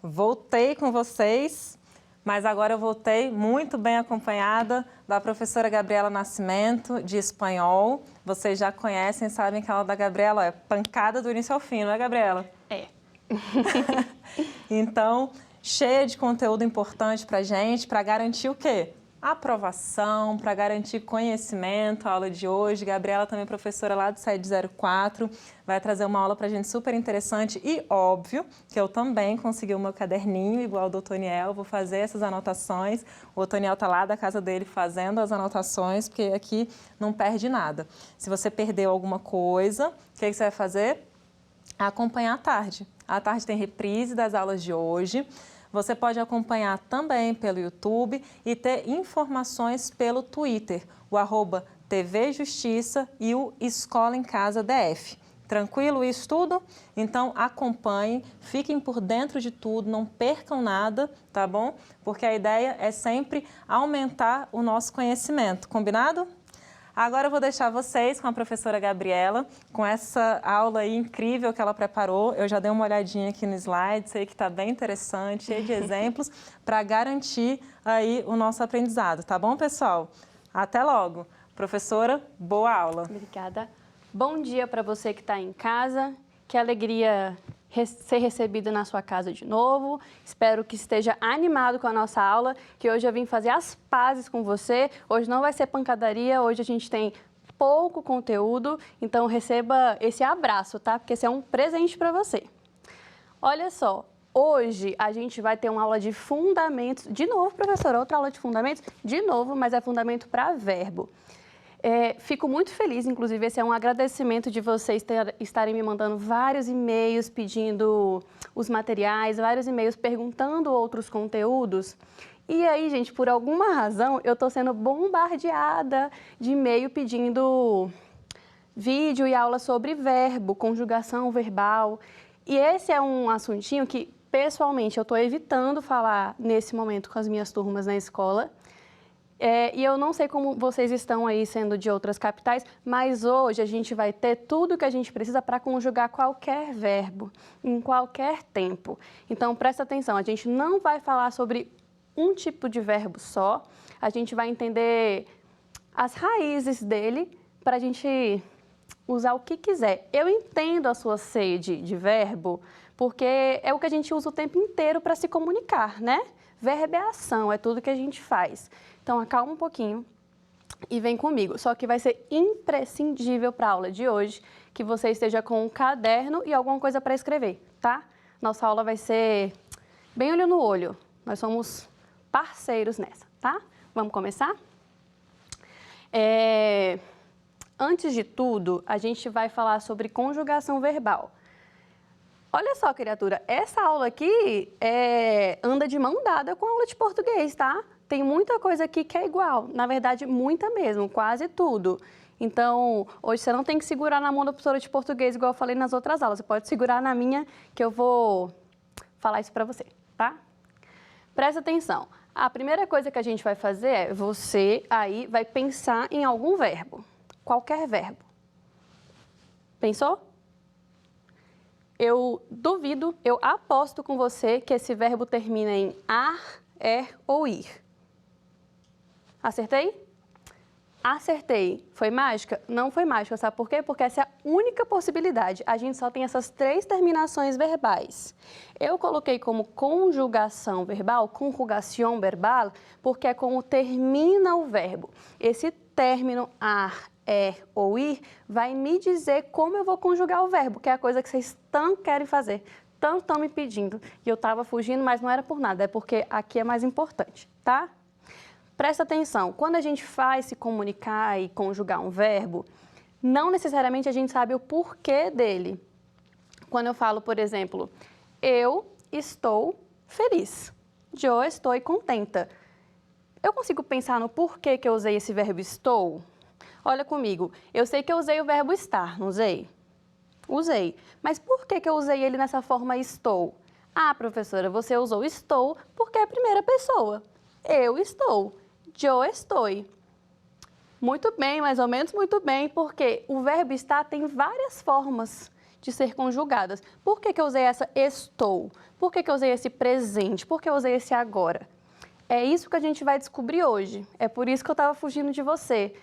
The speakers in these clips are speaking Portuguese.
Voltei com vocês, mas agora eu voltei muito bem acompanhada da professora Gabriela Nascimento, de espanhol. Vocês já conhecem, sabem que a aula da Gabriela é pancada do início ao fim, não é, Gabriela? É. Então, cheia de conteúdo importante para a gente, para garantir o quê? Aprovação, para garantir conhecimento. A aula de hoje, Gabriela também é professora lá do SED 04, vai trazer uma aula para a gente super interessante e óbvio que eu também consegui o meu caderninho igual do Otoniel, vou fazer essas anotações. O Otoniel está lá da casa dele fazendo as anotações, porque aqui não perde nada. Se você perdeu alguma coisa, o que você vai fazer? Acompanhar à tarde. À tarde tem reprise das aulas de hoje. Você pode acompanhar também pelo YouTube e ter informações pelo Twitter, o @TV Justiça e o Escola em Casa DF. Tranquilo isso tudo? Então acompanhem, fiquem por dentro de tudo, não percam nada, tá bom? Porque a ideia é sempre aumentar o nosso conhecimento, combinado? Agora eu vou deixar vocês com a professora Gabriela, com essa aula aí incrível que ela preparou. Eu já dei uma olhadinha aqui no slide, sei que está bem interessante, cheio de exemplos, para garantir aí o nosso aprendizado, tá bom, pessoal? Até logo. Professora, boa aula. Obrigada. Bom dia para você que está em casa. Que alegria ser recebida na sua casa de novo. Espero que esteja animado com a nossa aula, que hoje eu vim fazer as pazes com você. Hoje não vai ser pancadaria, hoje a gente tem pouco conteúdo, então receba esse abraço, tá? Porque esse é um presente para você. Olha só, hoje a gente vai ter uma aula de fundamentos. De novo, professora, outra aula de fundamentos? De novo, mas é fundamento para verbo. Fico muito feliz, inclusive, esse é um agradecimento de vocês estarem me mandando vários e-mails pedindo os materiais, vários e-mails perguntando outros conteúdos. E aí, gente, por alguma razão, eu estou sendo bombardeada de e-mail pedindo vídeo e aula sobre verbo, conjugação verbal. E esse é um assuntinho que, pessoalmente, eu estou evitando falar nesse momento com as minhas turmas na escola. E eu não sei como vocês estão aí sendo de outras capitais, mas hoje a gente vai ter tudo que a gente precisa para conjugar qualquer verbo, em qualquer tempo. Então, presta atenção, a gente não vai falar sobre um tipo de verbo só, a gente vai entender as raízes dele para a gente usar o que quiser. Eu entendo a sua sede de verbo, porque é o que a gente usa o tempo inteiro para se comunicar, né? Verbo é ação, é tudo que a gente faz. Então, acalma um pouquinho e vem comigo. Só que vai ser imprescindível para a aula de hoje que você esteja com um caderno e alguma coisa para escrever, tá? Nossa aula vai ser bem olho no olho. Nós somos parceiros nessa, tá? Vamos começar? Antes de tudo, a gente vai falar sobre conjugação verbal. Olha só, criatura, essa aula aqui anda de mão dada com a aula de português, tá? Tem muita coisa aqui que é igual, na verdade, muita mesmo, quase tudo. Então, hoje você não tem que segurar na mão da professora de português, igual eu falei nas outras aulas. Você pode segurar na minha, que eu vou falar isso para você, tá? Presta atenção. A primeira coisa que a gente vai fazer é, você aí vai pensar em algum verbo, qualquer verbo. Pensou? Eu duvido, eu aposto com você que esse verbo termina em ar, ou ir. Acertei? Acertei. Foi mágica? Não foi mágica, sabe por quê? Porque essa é a única possibilidade. A gente só tem essas 3 terminações verbais. Eu coloquei como conjugação verbal, conjugação verbal, porque é como termina o verbo. Esse término ar, ou ir vai me dizer como eu vou conjugar o verbo, que é a coisa que vocês tanto querem fazer, tanto estão me pedindo. E eu estava fugindo, mas não era por nada, é porque aqui é mais importante, tá? Presta atenção, quando a gente faz se comunicar e conjugar um verbo, não necessariamente a gente sabe o porquê dele. Quando eu falo, por exemplo, eu estou feliz, eu estou contenta. Eu consigo pensar no porquê que eu usei esse verbo estou? Olha comigo, eu sei que eu usei o verbo estar, não usei? Usei. Mas por que eu usei ele nessa forma estou? Ah, professora, você usou estou porque é a primeira pessoa. Eu estou. Eu estou. Muito bem, mais ou menos muito bem, porque o verbo estar tem várias formas de ser conjugadas. Por que eu usei essa estou? Por que eu usei esse presente? Por que eu usei esse agora? É isso que a gente vai descobrir hoje. É por isso que eu estava fugindo de você.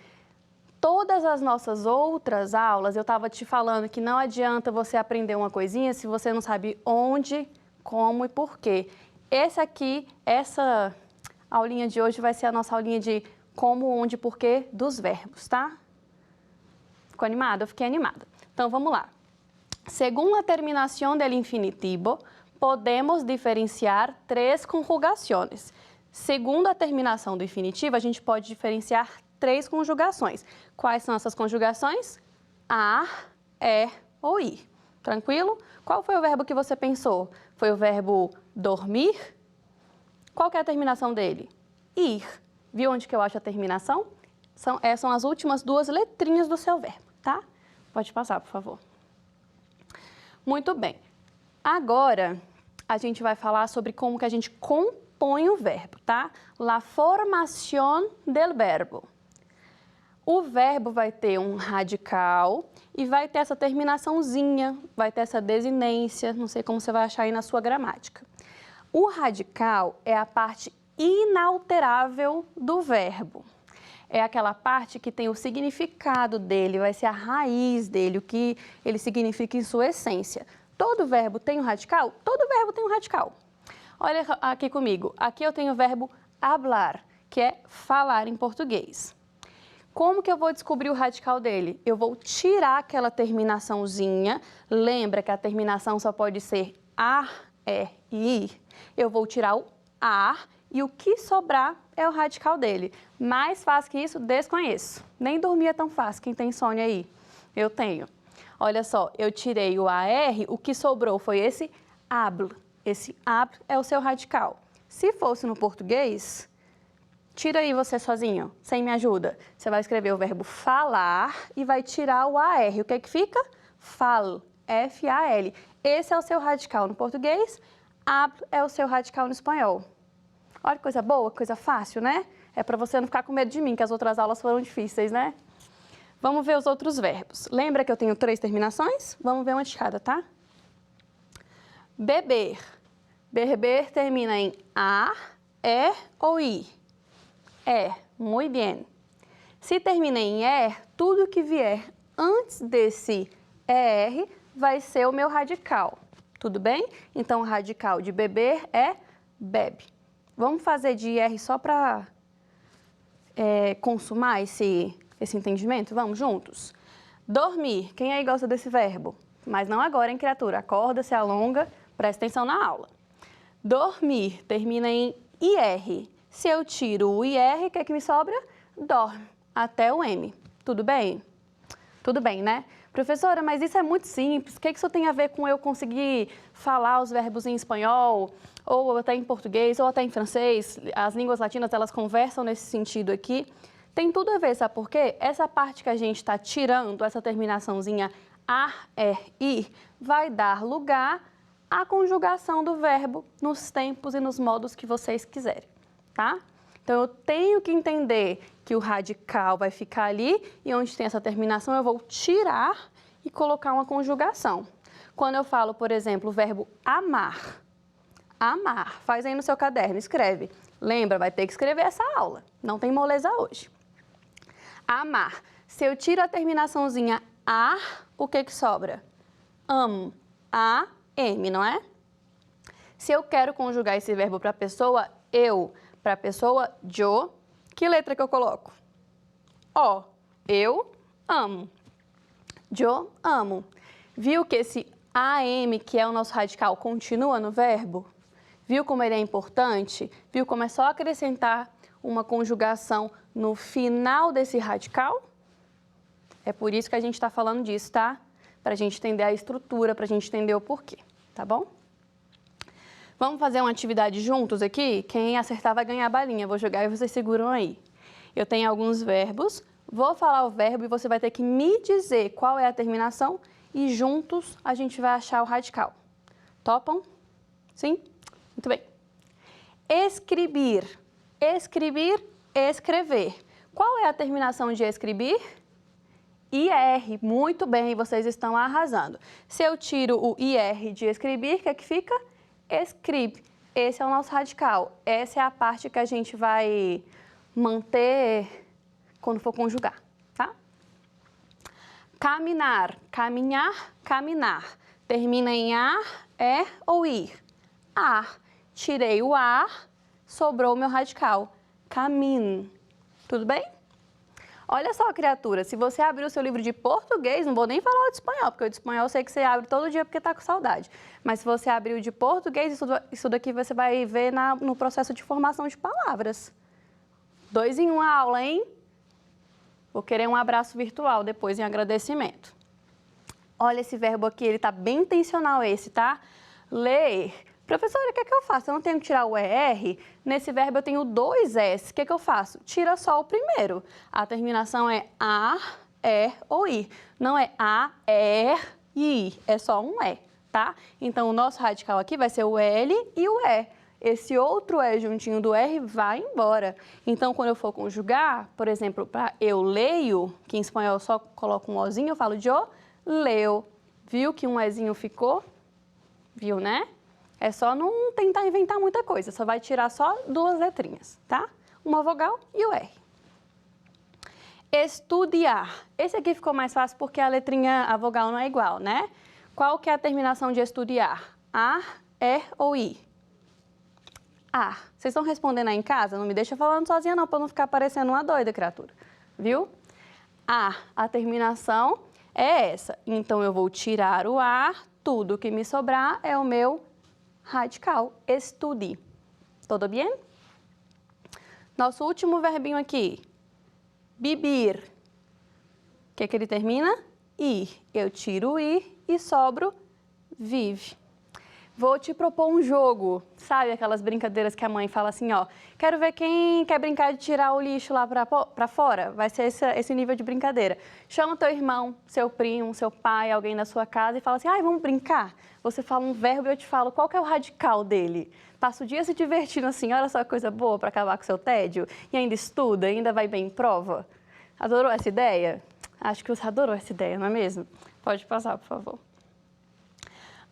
Todas as nossas outras aulas, eu estava te falando que não adianta você aprender uma coisinha se você não sabe onde, como e porquê. Essa aulinha de hoje vai ser a nossa aulinha de como, onde, porquê dos verbos, tá? Ficou animada? Eu fiquei animada. Então, vamos lá. Según la terminación del infinitivo, podemos diferenciar três conjugações. Segundo a terminação do infinitivo, a gente pode diferenciar três conjugações. Quais são essas conjugações? A, ou ir. Tranquilo? Qual foi o verbo que você pensou? Foi o verbo dormir? Qual que é a terminação dele? Ir. Viu onde que eu acho a terminação? São as últimas duas letrinhas do seu verbo, tá? Pode passar, por favor. Muito bem. Agora, a gente vai falar sobre como que a gente compõe o verbo, tá? La formación del verbo. O verbo vai ter um radical e vai ter essa terminaçãozinha, vai ter essa desinência, não sei como você vai achar aí na sua gramática. O radical é a parte inalterável do verbo. É aquela parte que tem o significado dele, vai ser a raiz dele, o que ele significa em sua essência. Todo verbo tem um radical? Todo verbo tem um radical. Olha aqui comigo. Aqui eu tenho o verbo hablar, que é falar em português. Como que eu vou descobrir o radical dele? Eu vou tirar aquela terminaçãozinha. Lembra que a terminação só pode ser a, e i. Eu vou tirar o a e o que sobrar é o radical dele. Mais fácil que isso, desconheço. Nem dormir é tão fácil. Quem tem insônia aí? Eu tenho. Olha só, eu tirei o AR, o que sobrou foi esse habl. Esse habl é o seu radical. Se fosse no português, tira aí você sozinho, sem me ajuda. Você vai escrever o verbo falar e vai tirar o AR. O que que fica? Fal, F-A-L. Esse é o seu radical no português, habl é o seu radical no espanhol. Olha que coisa boa, coisa fácil, né? É para você não ficar com medo de mim, que as outras aulas foram difíceis, né? Vamos ver os outros verbos. Lembra que eu tenho três terminações? Vamos ver uma de cada, tá? Beber. Beber termina em a, ou i. Muito bem. Se termina em tudo que vier antes desse er vai ser o meu radical. Tudo bem? Então, o radical de beber é bebe. Vamos fazer de ir só para consumar esse entendimento? Vamos juntos? Dormir. Quem aí gosta desse verbo? Mas não agora, hein, criatura? Acorda, se alonga, presta atenção na aula. Dormir termina em ir. Se eu tiro o ir, o que é que me sobra? Dorme, até o M. Tudo bem? Tudo bem, né? Professora, mas isso é muito simples. O que isso tem a ver com eu conseguir falar os verbos em espanhol, ou até em português, ou até em francês? As línguas latinas, elas conversam nesse sentido aqui. Tem tudo a ver, sabe por quê? Essa parte que a gente está tirando, essa terminaçãozinha a, i, vai dar lugar à conjugação do verbo nos tempos e nos modos que vocês quiserem, tá? Então, eu tenho que entender que o radical vai ficar ali e onde tem essa terminação eu vou tirar e colocar uma conjugação. Quando eu falo, por exemplo, o verbo amar. Amar. Faz aí no seu caderno, escreve. Lembra, vai ter que escrever essa aula. Não tem moleza hoje. Amar. Se eu tiro a terminaçãozinha a, o que sobra? Amo. A, M, não é? Se eu quero conjugar esse verbo para a pessoa eu, para a pessoa yo, que letra que eu coloco? O. Eu amo. Yo amo. Viu que esse AM, que é o nosso radical, continua no verbo? Viu como ele é importante? Viu como é só acrescentar uma conjugação no final desse radical? É por isso que a gente está falando disso, tá? Para a gente entender a estrutura, para a gente entender o porquê, tá bom? Vamos fazer uma atividade juntos aqui? Quem acertar vai ganhar a balinha. Vou jogar e vocês seguram aí. Eu tenho alguns verbos, vou falar o verbo e você vai ter que me dizer qual é a terminação e juntos a gente vai achar o radical. Topam? Sim? Muito bem. Escrever. Escrever, escrever. Qual é a terminação de escrever? IR, muito bem, vocês estão arrasando. Se eu tiro o IR de escrever, o que é que fica? Escribe. Esse é o nosso radical. Essa é a parte que a gente vai manter quando for conjugar, tá? Caminhar, caminhar, caminhar. Termina em ar, ou ir? Ar. Tirei o ar, sobrou o meu radical. Caminho. Tudo bem? Olha só, criatura, se você abrir o seu livro de português, não vou nem falar o de espanhol, porque o de espanhol eu sei que você abre todo dia porque está com saudade. Mas se você abrir o de português, isso daqui você vai ver no processo de formação de palavras. 2 em 1 a aula, hein? Vou querer um abraço virtual depois em agradecimento. Olha esse verbo aqui, ele está bem intencional esse, tá? Ler. Professora, o que é que eu faço? Eu não tenho que tirar o ER? Nesse verbo eu tenho 2 S. O que é que eu faço? Tira só o primeiro. A terminação é a, ou i. Não é a, e i. É só um E, tá? Então, o nosso radical aqui vai ser o L e o E. Esse outro E juntinho do R vai embora. Então, quando eu for conjugar, por exemplo, para eu leio, que em espanhol eu só coloco um Ozinho, eu falo de eu leu. Viu que um Ezinho ficou? Viu, né? É só não tentar inventar muita coisa, só vai tirar só 2 letrinhas, tá? Uma vogal e o R. Estudar. Esse aqui ficou mais fácil porque a letrinha, a vogal não é igual, né? Qual que é a terminação de estudar? A, ou I? A. Vocês estão respondendo aí em casa? Não me deixa falando sozinha não, para não ficar parecendo uma doida, criatura. Viu? A terminação é essa. Então, eu vou tirar o A, tudo que me sobrar é o meu radical, estude. Tudo bem? Nosso último verbinho aqui, beber. O que é que ele termina? Ir. Eu tiro o ir e sobro vive. Vou te propor um jogo. Sabe aquelas brincadeiras que a mãe fala assim, ó, quero ver quem quer brincar de tirar o lixo lá pra fora? Vai ser esse nível de brincadeira. Chama teu irmão, seu primo, seu pai, alguém da sua casa e fala assim, ai, vamos brincar? Você fala um verbo e eu te falo qual que é o radical dele. Passa o dia se divertindo assim, olha só que coisa boa para acabar com o seu tédio. E ainda estuda, ainda vai bem em prova. Adorou essa ideia? Acho que você adorou essa ideia, não é mesmo? Pode passar, por favor.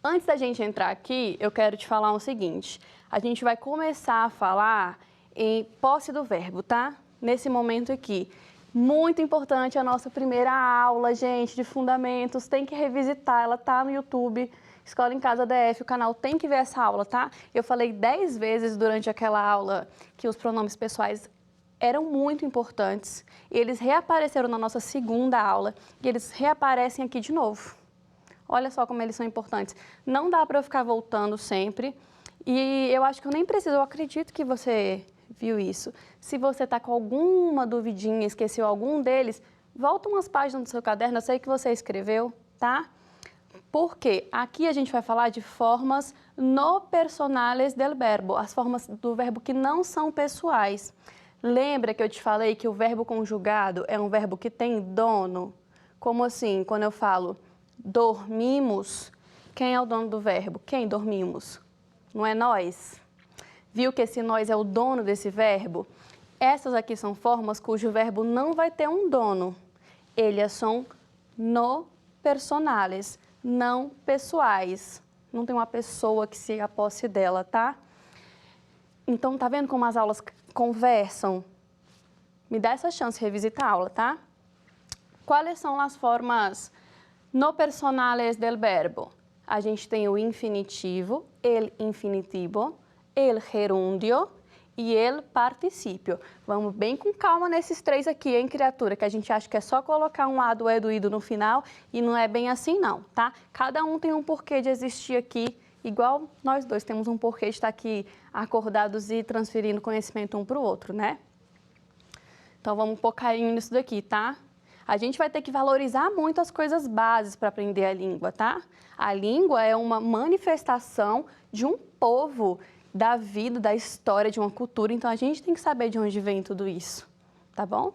Antes da gente entrar aqui, eu quero te falar o seguinte. A gente vai começar a falar em posse do verbo, tá? Nesse momento aqui. Muito importante a nossa primeira aula, gente, de fundamentos. Tem que revisitar, ela tá no YouTube, Escola em Casa DF, o canal tem que ver essa aula, tá? Eu falei 10 vezes durante aquela aula que os pronomes pessoais eram muito importantes. Eles reapareceram na nossa segunda aula e eles reaparecem aqui de novo. Olha só como eles são importantes. Não dá para eu ficar voltando sempre. E eu acho que eu nem preciso, eu acredito que você viu isso. Se você está com alguma duvidinha, esqueceu algum deles, volta umas páginas do seu caderno, eu sei que você escreveu, tá? Porque aqui a gente vai falar de formas no personales del verbo, as formas do verbo que não são pessoais. Lembra que eu te falei que o verbo conjugado é um verbo que tem dono? Como assim? Quando eu falo dormimos, quem é o dono do verbo? Quem dormimos? Não é nós? Viu que esse nós é o dono desse verbo? Essas aqui são formas cujo verbo não vai ter um dono. Eles são no personales, não pessoais. Não tem uma pessoa que se aposse dela, tá? Então, tá vendo como as aulas conversam? Me dá essa chance de revisitar a aula, tá? Quais são as formas no personales del verbo? A gente tem o infinitivo, el infinitivo, el gerúndio e el particípio. Vamos bem com calma nesses 3 aqui, hein, criatura? Que a gente acha que é só colocar um a do e do ido no final e não é bem assim, não, tá? Cada um tem um porquê de existir aqui, igual nós dois temos um porquê de estar aqui acordados e transferindo conhecimento um para o outro, né? Então, vamos pôr carinho nisso daqui, tá? A gente vai ter que valorizar muito as coisas básicas para aprender a língua, tá? A língua é uma manifestação de um povo, da vida, da história, de uma cultura. Então, a gente tem que saber de onde vem tudo isso, tá bom?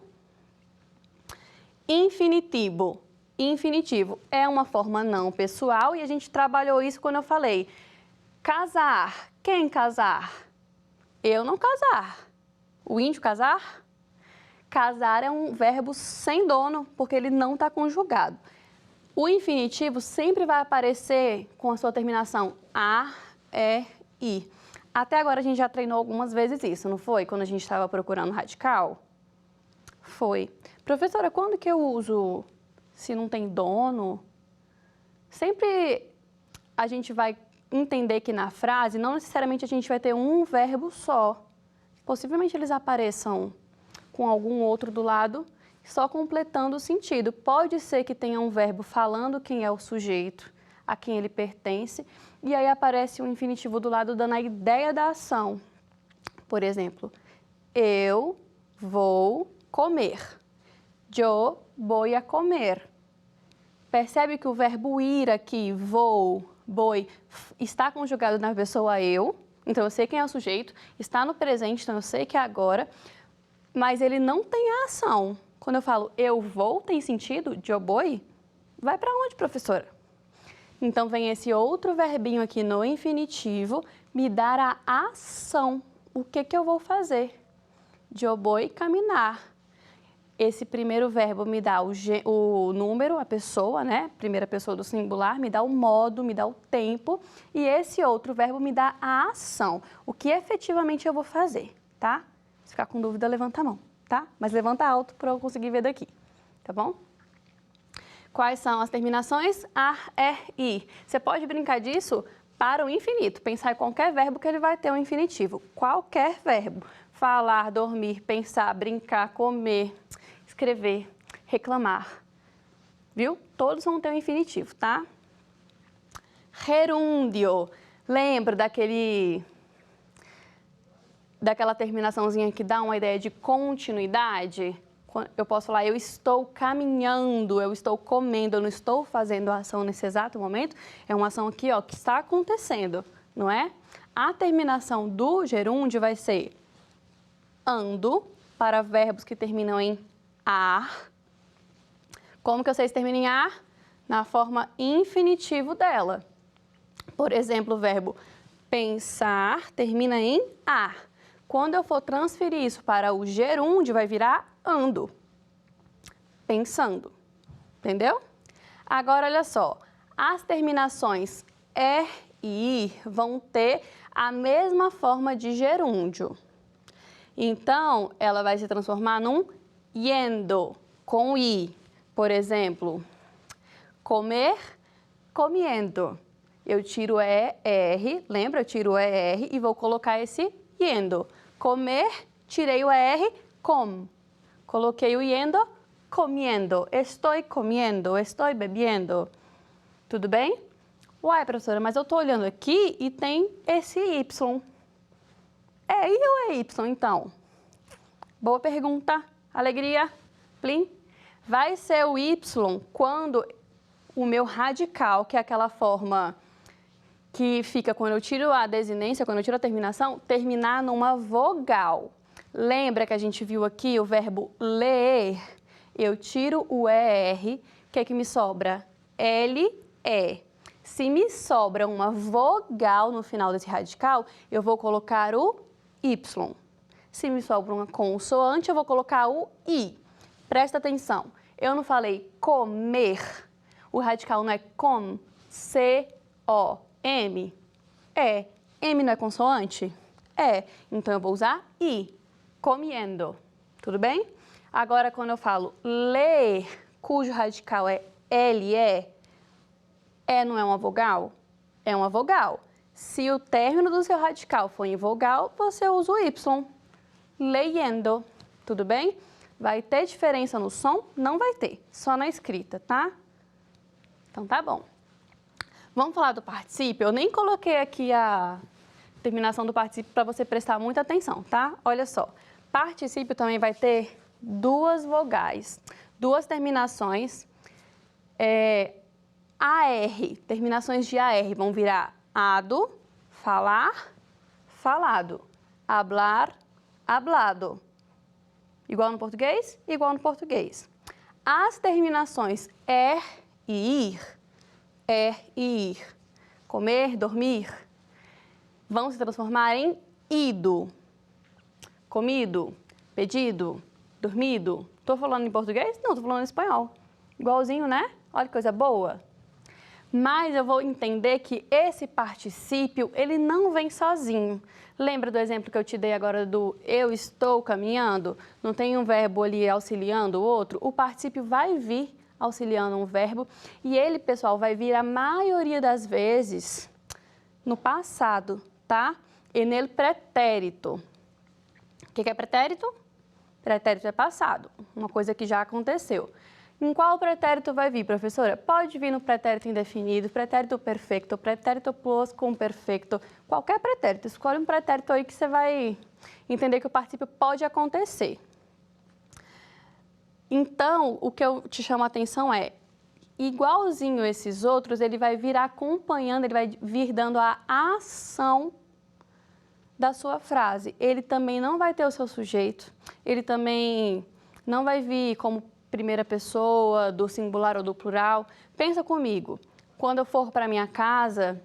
Infinitivo. Infinitivo é uma forma não pessoal e a gente trabalhou isso quando eu falei casar. Quem casar? Eu não casar. O índio casar? Casar é um verbo sem dono, porque ele não está conjugado. O infinitivo sempre vai aparecer com a sua terminação a, é, i. Até agora a gente já treinou algumas vezes isso, não foi? Quando a gente estava procurando radical? Foi. Professora, quando que eu uso se não tem dono? Sempre a gente vai entender que na frase, não necessariamente a gente vai ter um verbo só. Possivelmente eles apareçam com algum outro do lado, só completando o sentido. Pode ser que tenha um verbo falando quem é o sujeito, a quem ele pertence, e aí aparece um infinitivo do lado dando a ideia da ação. Por exemplo, eu vou comer. Yo voy a comer. Percebe que o verbo ir aqui, vou, voy, está conjugado na pessoa eu, então eu sei quem é o sujeito, está no presente, então eu sei que é agora, mas ele não tem a ação. Quando eu falo eu vou, tem sentido? Yo voy? Vai para onde, professora? Então vem esse outro verbinho aqui no infinitivo, me dar a ação. O que eu vou fazer? Yo voy caminar. Esse primeiro verbo me dá o número, a pessoa, né? Primeira pessoa do singular, me dá o modo, me dá o tempo. E esse outro verbo me dá a ação. O que efetivamente eu vou fazer, tá? Se ficar com dúvida, levanta a mão, tá? Mas levanta alto para eu conseguir ver daqui, tá bom? Quais são as terminações? A, é, i. Você pode brincar disso para o infinito. Pensar em qualquer verbo que ele vai ter um infinitivo. Qualquer verbo. Falar, dormir, pensar, brincar, comer, escrever, reclamar. Viu? Todos vão ter um infinitivo, tá? Gerúndio. Lembra daquela terminaçãozinha que dá uma ideia de continuidade? Eu posso falar, eu estou caminhando, eu estou comendo, eu não estou fazendo a ação nesse exato momento. É uma ação aqui, ó, que está acontecendo, não é? A terminação do gerúndio vai ser ando, para verbos que terminam em ar. Como que eu sei se termina em ar? Na forma infinitivo dela. Por exemplo, o verbo pensar termina em ar. Quando eu for transferir isso para o gerúndio, vai virar ando. Pensando. Entendeu? Agora, olha só. As terminações er e ir vão ter a mesma forma de gerúndio. Então, ela vai se transformar num yendo, com i. Por exemplo, comer, comiendo. Eu tiro o ER, lembra? Eu tiro o ER e vou colocar esse yendo. Comer, tirei o ER, com. Coloquei o yendo, comiendo. Estou comendo, estou bebendo. Tudo bem? Uai, professora, mas eu estou olhando aqui e tem esse Y. É I ou é Y, então? Boa pergunta. Alegria? Plim? Vai ser o Y quando o meu radical, que é aquela forma que fica quando eu tiro a desinência, quando eu tiro a terminação, terminar numa vogal. Lembra que a gente viu aqui o verbo ler? Eu tiro o ER, o que é que me sobra? L, E. Se me sobra uma vogal no final desse radical, eu vou colocar o Y. Se me sobra uma consoante, eu vou colocar o I. Presta atenção, eu não falei comer. O radical não é com, C-O-M? É. M não é consoante? É. Então, eu vou usar I. Comiendo. Tudo bem? Agora, quando eu falo ler, cujo radical é L-E, E não é uma vogal? É uma vogal. Se o término do seu radical for em vogal, você usa o Y. Leyendo. Tudo bem? Vai ter diferença no som? Não vai ter. Só na escrita, tá? Então, tá bom. Vamos falar do particípio? Eu nem coloquei aqui a terminação do particípio para você prestar muita atenção, tá? Olha só. Particípio também vai ter duas vogais, duas terminações. AR, terminações de AR vão virar ado, falar, falado. Hablar, hablado. Igual no português? Igual no português. As terminações er e ir, comer, dormir, vão se transformar em ido. Comido, pedido, dormido? Estou falando em português? Não, estou falando em espanhol. Igualzinho, né? Olha que coisa boa. Mas eu vou entender que esse particípio, ele não vem sozinho. Lembra do exemplo que eu te dei agora do eu estou caminhando? Não tem um verbo ali auxiliando o outro? O particípio vai vir auxiliando um verbo e ele, pessoal, vai vir a maioria das vezes no passado, tá? E nele pretérito. O que é pretérito? Pretérito é passado, uma coisa que já aconteceu. Em qual pretérito vai vir, professora? Pode vir no pretérito indefinido, pretérito perfeito, pretérito pluscuamperfeito, qualquer pretérito. Escolhe um pretérito aí que você vai entender que o particípio pode acontecer. Então, o que eu te chamo a atenção é, igualzinho esses outros, ele vai vir acompanhando, ele vai vir dando a ação da sua frase. Ele também não vai ter o seu sujeito, ele também não vai vir como primeira pessoa, do singular ou do plural. Pensa comigo, quando eu for para minha casa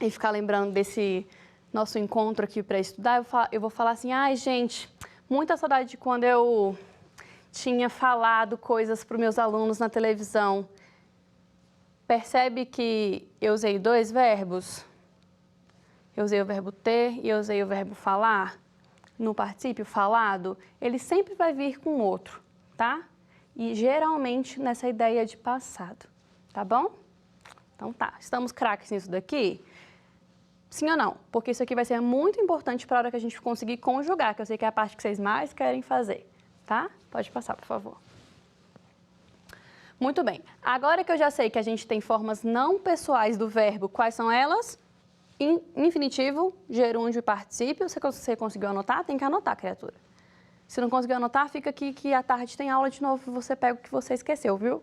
e ficar lembrando desse nosso encontro aqui para estudar, eu vou falar assim, ai gente, muita saudade de quando eu tinha falado coisas para os meus alunos na televisão. Percebe que eu usei dois verbos? Eu usei o verbo ter e eu usei o verbo falar. No particípio falado, ele sempre vai vir com outro, tá? E geralmente nessa ideia de passado, tá bom? Então tá, estamos craques nisso daqui? Sim ou não? Porque isso aqui vai ser muito importante para a hora que a gente conseguir conjugar, que eu sei que é a parte que vocês mais querem fazer, tá? Pode passar, por favor. Muito bem, agora que eu já sei que a gente tem formas não pessoais do verbo, quais são elas? Infinitivo, gerúndio e particípio. Você conseguiu anotar? Tem que anotar, criatura. Se não conseguiu anotar, fica aqui que à tarde tem aula de novo e você pega o que você esqueceu, viu?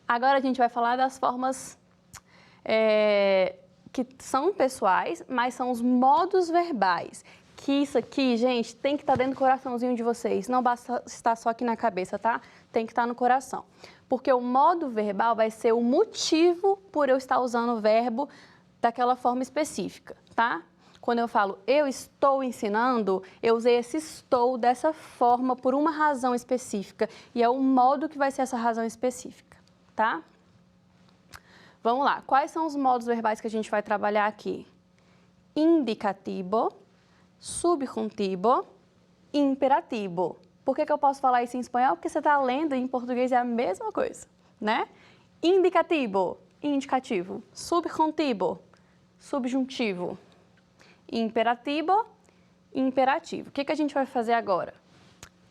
Agora a gente vai falar das formas que são pessoais, mas são os modos verbais. Que isso aqui, gente, tem que estar dentro do coraçãozinho de vocês. Não basta estar só aqui na cabeça, tá? Tem que estar no coração. Porque o modo verbal vai ser o motivo por eu estar usando o verbo daquela forma específica, tá? Quando eu falo eu estou ensinando, eu usei esse estou dessa forma por uma razão específica. E é o modo que vai ser essa razão específica, tá? Vamos lá. Quais são os modos verbais que a gente vai trabalhar aqui? Indicativo, subjuntivo, imperativo. Por que eu posso falar isso em espanhol? Porque você está lendo e em português é a mesma coisa, né? Indicativo, indicativo. Subjuntivo, subjuntivo. Imperativo, imperativo. O que a gente vai fazer agora?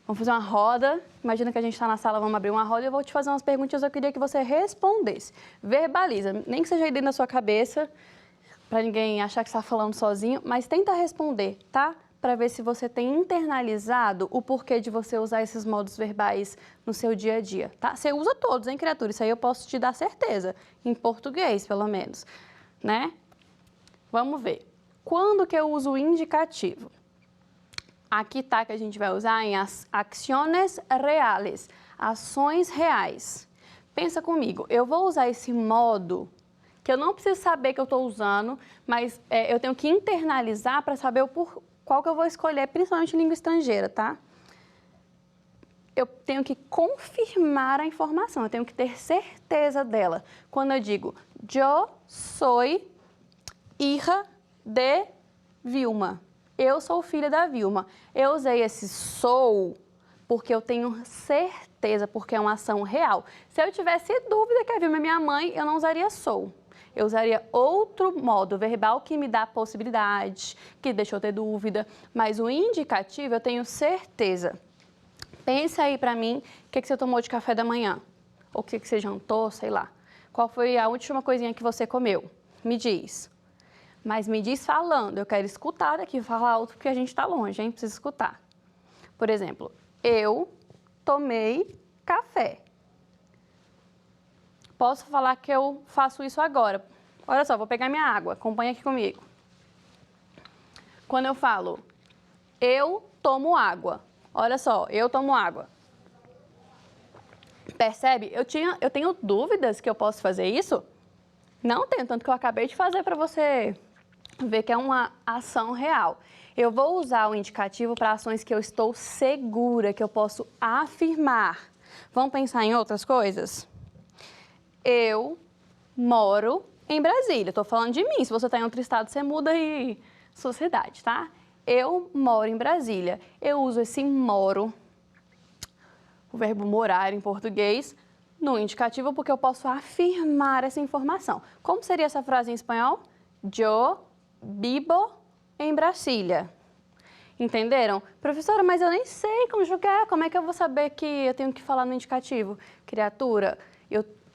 Vamos fazer uma roda. Imagina que a gente está na sala, vamos abrir uma roda e eu vou te fazer umas perguntas. Eu queria que você respondesse. Verbaliza, nem que seja aí dentro da sua cabeça, para ninguém achar que você está falando sozinho, mas tenta responder, tá? Para ver se você tem internalizado o porquê de você usar esses modos verbais no seu dia a dia, tá? Você usa todos, hein, criatura? Isso aí eu posso te dar certeza, em português, pelo menos, né? Vamos ver. Quando que eu uso o indicativo? Aqui tá que a gente vai usar em acciones reales, ações reais. Pensa comigo, eu vou usar esse modo que eu não preciso saber que eu estou usando, mas eu tenho que internalizar para saber qual que eu vou escolher, principalmente em língua estrangeira, tá? Eu tenho que confirmar a informação, eu tenho que ter certeza dela. Quando eu digo, yo soy hija de Vilma. Eu sou filha da Vilma. Eu usei esse sou porque eu tenho certeza, porque é uma ação real. Se eu tivesse dúvida que a Vilma é minha mãe, eu não usaria sou. Eu usaria outro modo verbal que me dá possibilidade, que deixa eu ter dúvida. Mas o indicativo eu tenho certeza. Pensa aí pra mim, o que você tomou de café da manhã? Ou o que você jantou, sei lá. Qual foi a última coisinha que você comeu? Me diz. Mas me diz falando, eu quero escutar daqui, falar alto porque a gente está longe, hein? Precisa escutar. Por exemplo, eu tomei café. Posso falar que eu faço isso agora. Olha só, vou pegar minha água, acompanha aqui comigo. Quando eu falo, eu tomo água. Olha só, eu tomo água. Percebe? Eu tenho dúvidas que eu posso fazer isso? Não tenho, tanto que eu acabei de fazer para você ver que é uma ação real. Eu vou usar o indicativo para ações que eu estou segura, que eu posso afirmar. Vamos pensar em outras coisas? Eu moro em Brasília. Estou falando de mim. Se você está em outro estado, você muda aí sua cidade, tá? Eu moro em Brasília. Eu uso esse moro, o verbo morar em português, no indicativo porque eu posso afirmar essa informação. Como seria essa frase em espanhol? Yo vivo em Brasília. Entenderam? Professora, mas eu nem sei conjugar. Como é que eu vou saber que eu tenho que falar no indicativo? Criatura,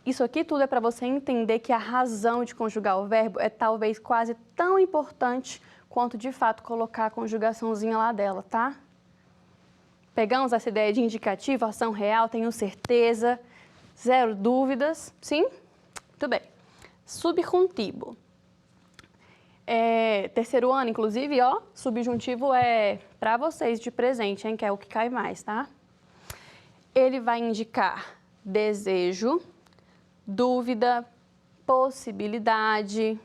isso aqui tudo é para você entender que a razão de conjugar o verbo é talvez quase tão importante quanto, de fato, colocar a conjugaçãozinha lá dela, tá? Pegamos essa ideia de indicativo, ação real, tenho certeza, zero dúvidas, sim? Muito bem. Subjuntivo. Terceiro ano, inclusive, ó, subjuntivo é para vocês de presente, hein, que é o que cai mais, tá? Ele vai indicar desejo, dúvida, possibilidade.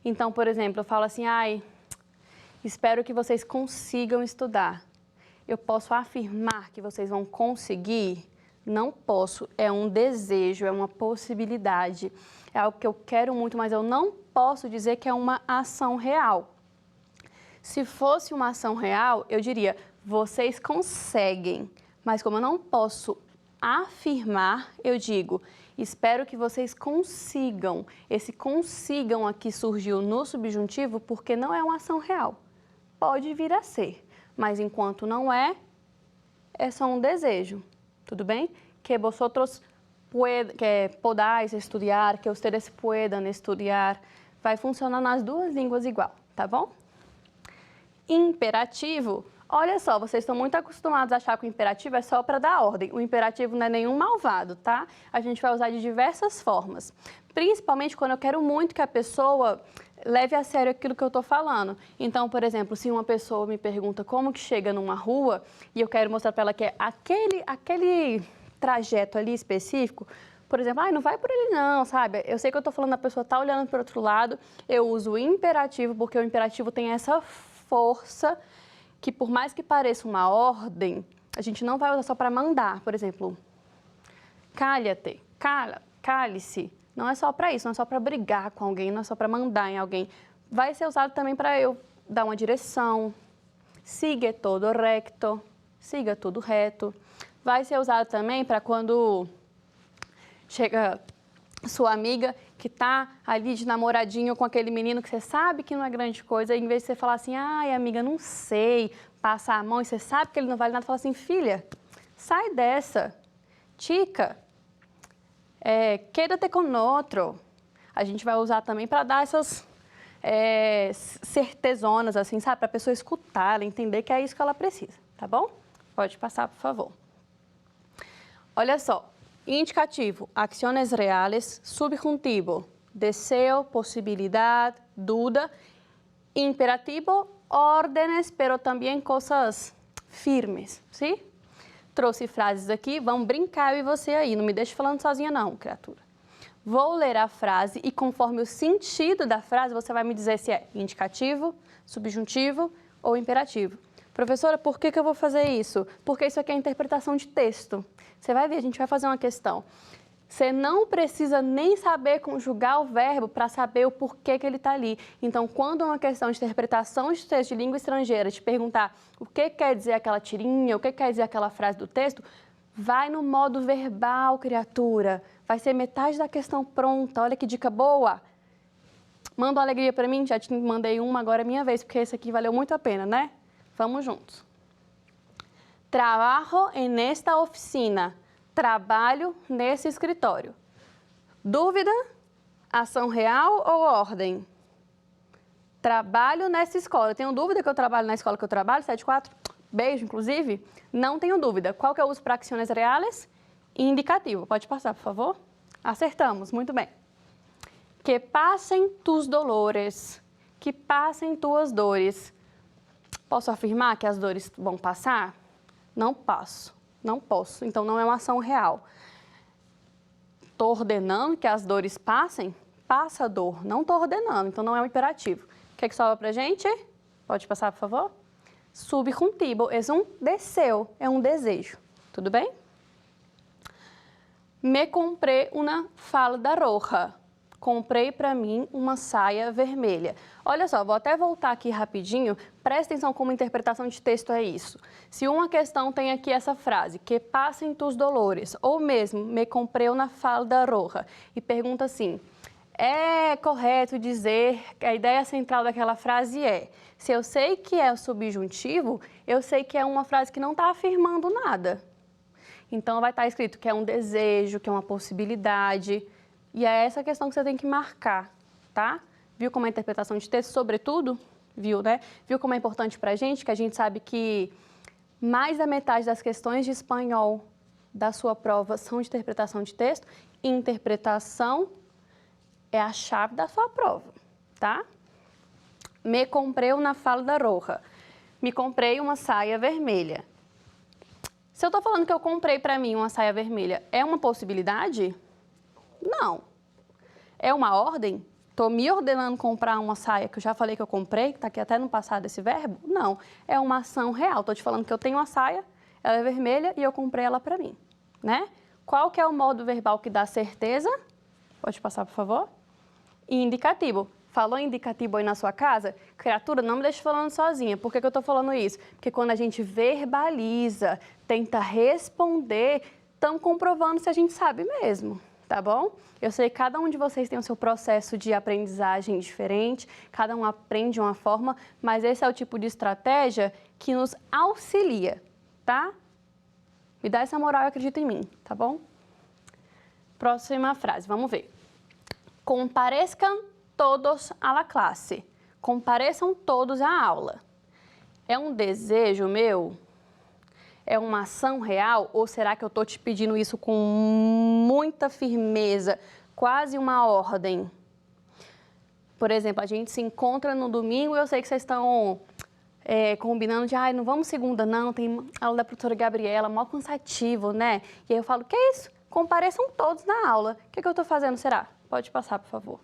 Então, por exemplo, eu falo assim, espero que vocês consigam estudar. Eu posso afirmar que vocês vão conseguir? Não posso, é um desejo, é uma possibilidade, é algo que eu quero muito, mas eu não posso dizer que é uma ação real. Se fosse uma ação real, eu diria, vocês conseguem, mas como eu não posso afirmar, eu digo, espero que vocês consigam. Esse consigam aqui surgiu no subjuntivo porque não é uma ação real. Pode vir a ser, mas enquanto não é só um desejo. Tudo bem? Que vosotros podáis estudar, que ustedes puedan estudar. Vai funcionar nas duas línguas igual, tá bom? Imperativo. Olha só, vocês estão muito acostumados a achar que o imperativo é só para dar ordem. O imperativo não é nenhum malvado, tá? A gente vai usar de diversas formas. Principalmente quando eu quero muito que a pessoa leve a sério aquilo que eu estou falando. Então, por exemplo, se uma pessoa me pergunta como que chega numa rua e eu quero mostrar para ela que é aquele trajeto ali específico, por exemplo, não vai por ele não, sabe? Eu sei que eu estou falando, a pessoa está olhando para o outro lado, eu uso o imperativo porque o imperativo tem essa força que por mais que pareça uma ordem, a gente não vai usar só para mandar. Por exemplo, calha-te, cale-se. Não é só para isso, não é só para brigar com alguém, não é só para mandar em alguém. Vai ser usado também para eu dar uma direção. Sigue todo recto, siga tudo reto. Vai ser usado também para quando chega sua amiga que está ali de namoradinho com aquele menino que você sabe que não é grande coisa, e em vez de você falar assim, amiga, não sei, passar a mão e você sabe que ele não vale nada, fala assim, filha, sai dessa, chica, quédate com outro. A gente vai usar também para dar essas certezonas, assim, sabe, para a pessoa escutar, ela entender que é isso que ela precisa, tá bom? Pode passar, por favor. Olha só. Indicativo, acciones reales. Subjuntivo, deseo, posibilidad, duda. Imperativo, órdenes, pero também coisas firmes, sim? Trouxe frases aqui, vamos brincar eu e você aí, não me deixe falando sozinha não, criatura. Vou ler a frase e conforme o sentido da frase, você vai me dizer se é indicativo, subjuntivo ou imperativo. Professora, por que eu vou fazer isso? Porque isso aqui é interpretação de texto. Você vai ver, a gente vai fazer uma questão. Você não precisa nem saber conjugar o verbo para saber o porquê que ele está ali. Então, quando é uma questão de interpretação de texto de língua estrangeira, te perguntar o que quer dizer aquela tirinha, o que quer dizer aquela frase do texto, vai no modo verbal, criatura. Vai ser metade da questão pronta. Olha que dica boa. Manda uma alegria para mim, já te mandei uma, agora é minha vez, porque esse aqui valeu muito a pena, né? Vamos juntos. Trabajo en esta oficina. Trabalho nesse escritório. Dúvida? Ação real ou ordem? Trabalho nessa escola. Eu tenho dúvida que eu trabalho na escola que eu trabalho? 74? Beijo, inclusive. Não tenho dúvida. Qual que eu uso para acciones reales? Indicativo. Pode passar, por favor? Acertamos. Muito bem. Que passem tus dolores. Que passem tuas dores. Posso afirmar que as dores vão passar? Não passo, não posso. Então, não é uma ação real. Estou ordenando que as dores passem? Passa a dor. Não estou ordenando, então não é um imperativo. O que sobra para a gente? Pode passar, por favor? Subjuntivo é um deseo, é um desejo. Tudo bem? Me comprei uma falda roja. Comprei para mim uma saia vermelha. Olha só, vou até voltar aqui rapidinho. Presta atenção como interpretação de texto é isso. Se uma questão tem aqui essa frase, que passem tus dolores, ou mesmo, me comprei uma falda roja, e pergunta assim, é correto dizer que a ideia central daquela frase é, se eu sei que é o subjuntivo, eu sei que é uma frase que não está afirmando nada. Então, vai estar escrito que é um desejo, que é uma possibilidade. E é essa questão que você tem que marcar, tá? Viu como é a interpretação de texto, sobretudo? Viu, né? Viu como é importante pra gente, que a gente sabe que mais da metade das questões de espanhol da sua prova são de interpretação de texto. Interpretação é a chave da sua prova, tá? Me comprei uma falda roja. Me comprei uma saia vermelha. Se eu tô falando que eu comprei pra mim uma saia vermelha, é uma possibilidade? Não. É uma ordem? Estou me ordenando comprar uma saia que eu já falei que eu comprei, que está aqui até no passado esse verbo? Não. É uma ação real. Estou te falando que eu tenho uma saia, ela é vermelha e eu comprei ela para mim, né? Qual que é o modo verbal que dá certeza? Pode passar, por favor. Indicativo. Falou indicativo aí na sua casa? Criatura, não me deixe falando sozinha. Por que eu estou falando isso? Porque quando a gente verbaliza, tenta responder, estamos comprovando se a gente sabe mesmo. Tá bom? Eu sei que cada um de vocês tem o seu processo de aprendizagem diferente, cada um aprende de uma forma, mas esse é o tipo de estratégia que nos auxilia, tá? Me dá essa moral e acredita em mim, tá bom? Próxima frase, vamos ver. Compareçam todos à la classe. Compareçam todos à aula. É um desejo meu? É uma ação real ou será que eu estou te pedindo isso com muita firmeza, quase uma ordem? Por exemplo, a gente se encontra no domingo e eu sei que vocês estão combinando de, não vamos segunda não, tem aula da professora Gabriela, mó cansativo, né? E aí eu falo, que é isso? Compareçam todos na aula. O que eu estou fazendo, será? Pode passar, por favor.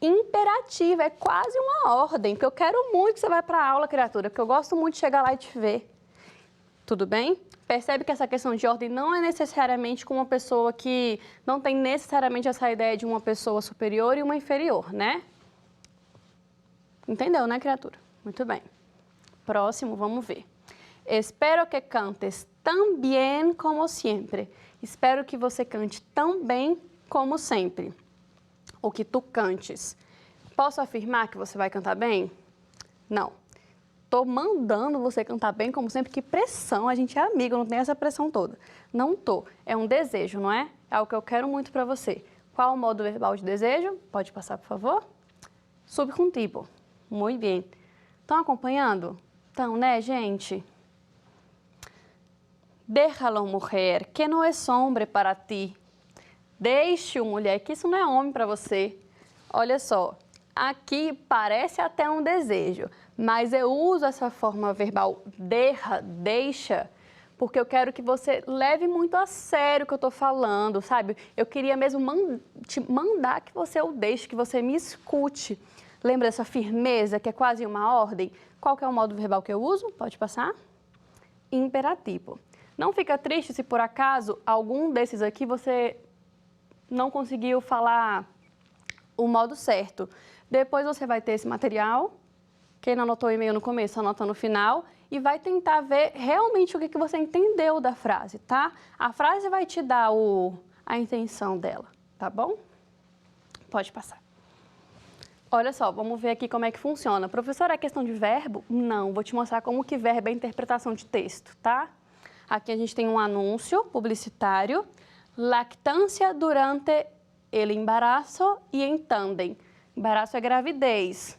Imperativo, é quase uma ordem, porque eu quero muito que você vá para a aula, criatura, porque eu gosto muito de chegar lá e te ver. Tudo bem? Percebe que essa questão de ordem não é necessariamente com uma pessoa que não tem necessariamente essa ideia de uma pessoa superior e uma inferior, né? Entendeu, né, criatura? Muito bem. Próximo, vamos ver. Espero que cantes tão bem como sempre. Espero que você cante tão bem como sempre. Ou que tu cantes. Posso afirmar que você vai cantar bem? Não. Estou mandando você cantar bem, como sempre. Que pressão, a gente é amigo, não tem essa pressão toda. Não tô. É um desejo, não é? É o que eu quero muito para você. Qual o modo verbal de desejo? Pode passar, por favor. Subjuntivo. Muito bem. Estão acompanhando? Então, né, gente? Déjalo, mulher, que não é homem para ti. Deixe-o, mulher, que isso não é homem para você. Olha só. Aqui parece até um desejo, mas eu uso essa forma verbal deixa, porque eu quero que você leve muito a sério o que eu estou falando, sabe? Eu queria mesmo te mandar que você o deixe, que você me escute. Lembra dessa firmeza, que é quase uma ordem? Qual que é o modo verbal que eu uso? Pode passar? Imperativo. Não fica triste se por acaso algum desses aqui você não conseguiu falar o modo certo. Depois você vai ter esse material, quem não anotou o e-mail no começo, anota no final, e vai tentar ver realmente o que você entendeu da frase, tá? A frase vai te dar a intenção dela, tá bom? Pode passar. Olha só, vamos ver aqui como é que funciona. Professora, é questão de verbo? Não, vou te mostrar como que verbo é interpretação de texto, tá? Aqui a gente tem um anúncio publicitário, lactância durante el embarazo e en tándem. Embaraço é gravidez,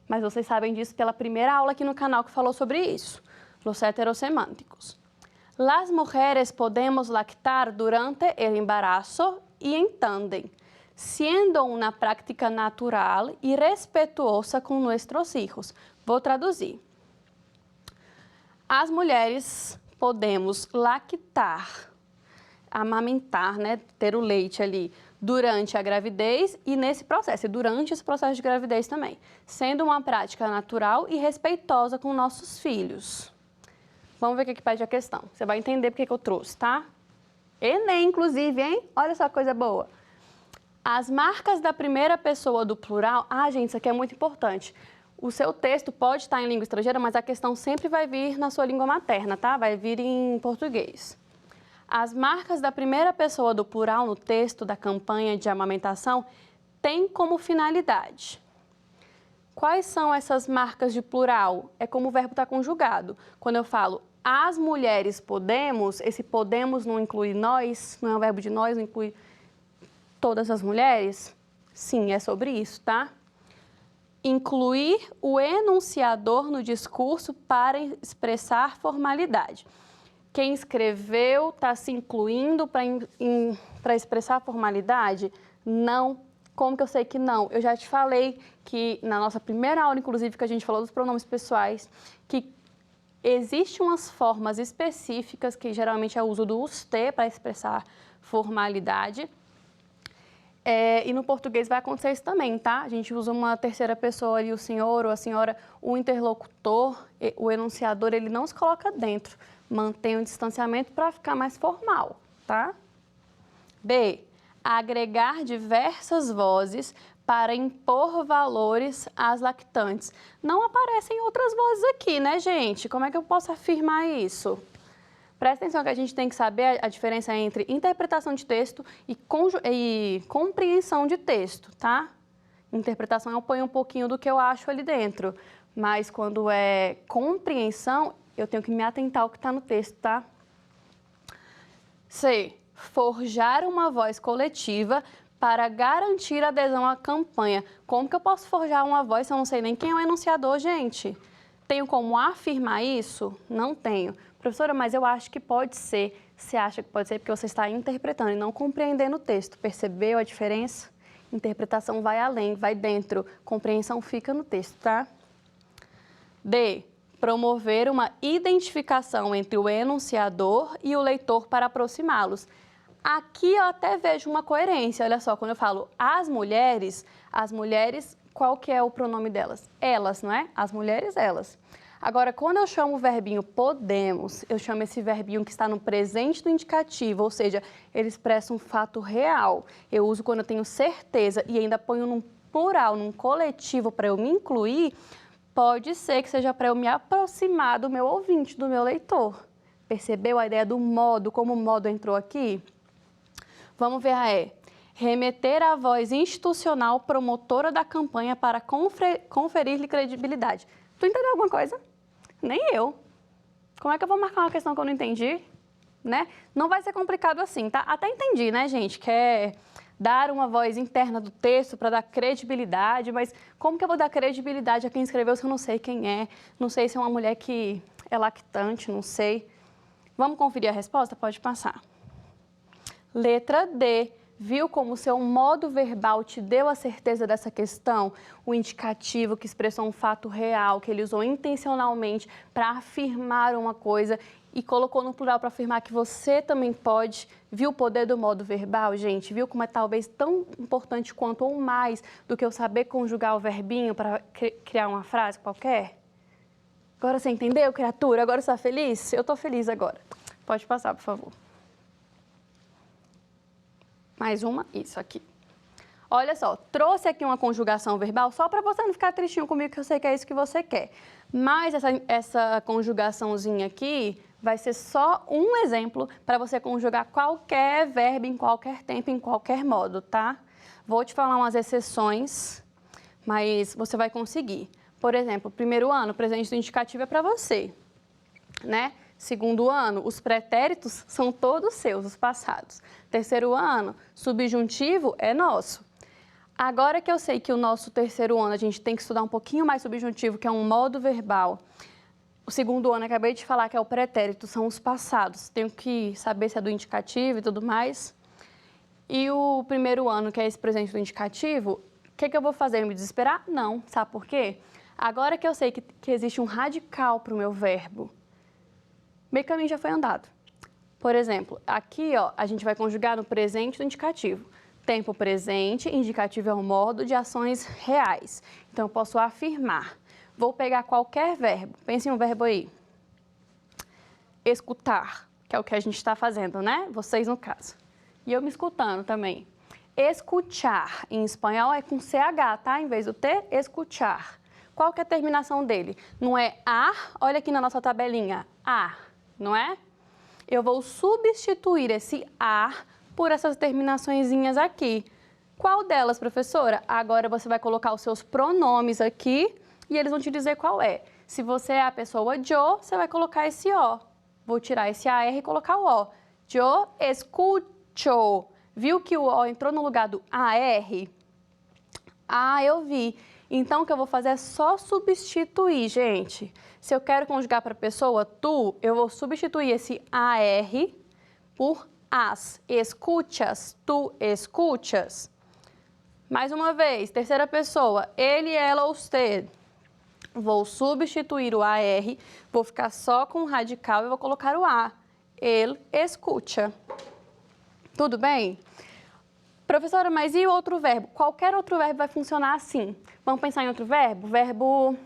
mas vocês sabem disso pela primeira aula aqui no canal que falou sobre isso, los heterosemânticos. Las mujeres podemos lactar durante el embarazo y en tándem, siendo una práctica natural y respetuosa con nuestros hijos. Vou traduzir. As mulheres podemos lactar, amamentar, né, ter o leite ali, durante a gravidez e nesse processo, e durante esse processo de gravidez também, sendo uma prática natural e respeitosa com nossos filhos. Vamos ver o que pede a questão. Você vai entender porque que eu trouxe, tá? Enem, inclusive, hein? Olha só que coisa boa. As marcas da primeira pessoa do plural... Ah, gente, isso aqui é muito importante. O seu texto pode estar em língua estrangeira, mas a questão sempre vai vir na sua língua materna, tá? Vai vir em português. As marcas da primeira pessoa do plural no texto da campanha de amamentação têm como finalidade. Quais são essas marcas de plural? É como o verbo está conjugado. Quando eu falo as mulheres podemos, esse podemos não inclui nós, não é um verbo de nós, não inclui todas as mulheres? Sim, é sobre isso, tá? Incluir o enunciador no discurso para expressar formalidade. Quem escreveu está se incluindo para expressar formalidade? Não. Como que eu sei que não? Eu já te falei que na nossa primeira aula, inclusive, que a gente falou dos pronomes pessoais, que existem umas formas específicas, que geralmente é o uso do "usted" para expressar formalidade. E no português vai acontecer isso também, tá? A gente usa uma terceira pessoa ali, o senhor ou a senhora, o interlocutor, o enunciador, ele não se coloca dentro. Mantém um distanciamento para ficar mais formal, tá? B. Agregar diversas vozes para impor valores às lactantes. Não aparecem outras vozes aqui, né, gente? Como é que eu posso afirmar isso? Presta atenção que a gente tem que saber a diferença entre interpretação de texto e compreensão de texto, tá? Interpretação eu ponho um pouquinho do que eu acho ali dentro, mas quando é compreensão, eu tenho que me atentar ao que está no texto, tá? C. Forjar uma voz coletiva para garantir a adesão à campanha. Como que eu posso forjar uma voz se eu não sei nem quem é o enunciador, gente? Tenho como afirmar isso? Não tenho. Professora, mas eu acho que pode ser. Você acha que pode ser porque você está interpretando e não compreendendo o texto. Percebeu a diferença? Interpretação vai além, vai dentro. Compreensão fica no texto, tá? D. Promover uma identificação entre o enunciador e o leitor para aproximá-los. Aqui eu até vejo uma coerência. Olha só, quando eu falo as mulheres, qual que é o pronome delas? Elas, não é? As mulheres, elas. Agora, quando eu chamo o verbinho podemos, eu chamo esse verbinho que está no presente do indicativo, ou seja, ele expressa um fato real. Eu uso quando eu tenho certeza e ainda ponho num plural, num coletivo para eu me incluir, pode ser que seja para eu me aproximar do meu ouvinte, do meu leitor. Percebeu a ideia do modo, como o modo entrou aqui? Vamos ver a E. Remeter à voz institucional promotora da campanha para conferir-lhe credibilidade. Tu entendeu alguma coisa? Nem eu. Como é que eu vou marcar uma questão que eu não entendi? Né? Não vai ser complicado assim, tá? Até entendi, né, gente? Quer dar uma voz interna do texto para dar credibilidade, mas como que eu vou dar credibilidade a quem escreveu se eu não sei quem é? Não sei se é uma mulher que é lactante, não sei. Vamos conferir a resposta? Pode passar. Letra D. Viu como o seu modo verbal te deu a certeza dessa questão? O indicativo que expressou um fato real, que ele usou intencionalmente para afirmar uma coisa e colocou no plural para afirmar que você também pode. Viu o poder do modo verbal, gente? Viu como é talvez tão importante quanto ou mais do que eu saber conjugar o verbinho para criar uma frase qualquer? Agora você entendeu, criatura? Agora você está feliz? Eu estou feliz agora. Pode passar, por favor. Mais uma, isso aqui. Olha só, trouxe aqui uma conjugação verbal só para você não ficar tristinho comigo, que eu sei que é isso que você quer. Mas essa conjugaçãozinha aqui vai ser só um exemplo para você conjugar qualquer verbo em qualquer tempo, em qualquer modo, tá? Vou te falar umas exceções, mas você vai conseguir. Por exemplo, primeiro ano, presente do indicativo é para você, né? Segundo ano, os pretéritos são todos seus, os passados. Terceiro ano, subjuntivo é nosso. Agora que eu sei que o nosso terceiro ano a gente tem que estudar um pouquinho mais subjuntivo, que é um modo verbal. O segundo ano, acabei de falar que é o pretérito, são os passados. Tenho que saber se é do indicativo e tudo mais. E o primeiro ano, que é esse presente do indicativo, o que eu vou fazer? Me desesperar? Não. Sabe por quê? Agora que eu sei que existe um radical para o meu verbo, meio caminho já foi andado. Por exemplo, aqui ó, a gente vai conjugar no presente do indicativo. Tempo presente, indicativo é o modo de ações reais. Então, eu posso afirmar. Vou pegar qualquer verbo. Pense em um verbo aí. Escutar, que é o que a gente está fazendo, né? Vocês, no caso. E eu me escutando também. Escuchar, em espanhol, é com CH, tá? Em vez do T, escuchar. Qual que é a terminação dele? Não é a, olha aqui na nossa tabelinha, a, não é? Eu vou substituir esse a por essas terminaçõezinhas aqui. Qual delas, professora? Agora você vai colocar os seus pronomes aqui e eles vão te dizer qual é. Se você é a pessoa yo, você vai colocar esse o. Vou tirar esse AR e colocar o O. Yo escucho. Viu que o O entrou no lugar do AR? Ah, eu vi. Então, o que eu vou fazer é só substituir, gente. Se eu quero conjugar para a pessoa tu, eu vou substituir esse AR por as. Escuchas, tu escuchas. Mais uma vez, terceira pessoa, ele, ela ou usted. Vou substituir o AR, vou ficar só com o radical e vou colocar o A. Ele escucha. Tudo bem? Professora, mas e o outro verbo? Qualquer outro verbo vai funcionar assim. Vamos pensar em outro verbo? Verbo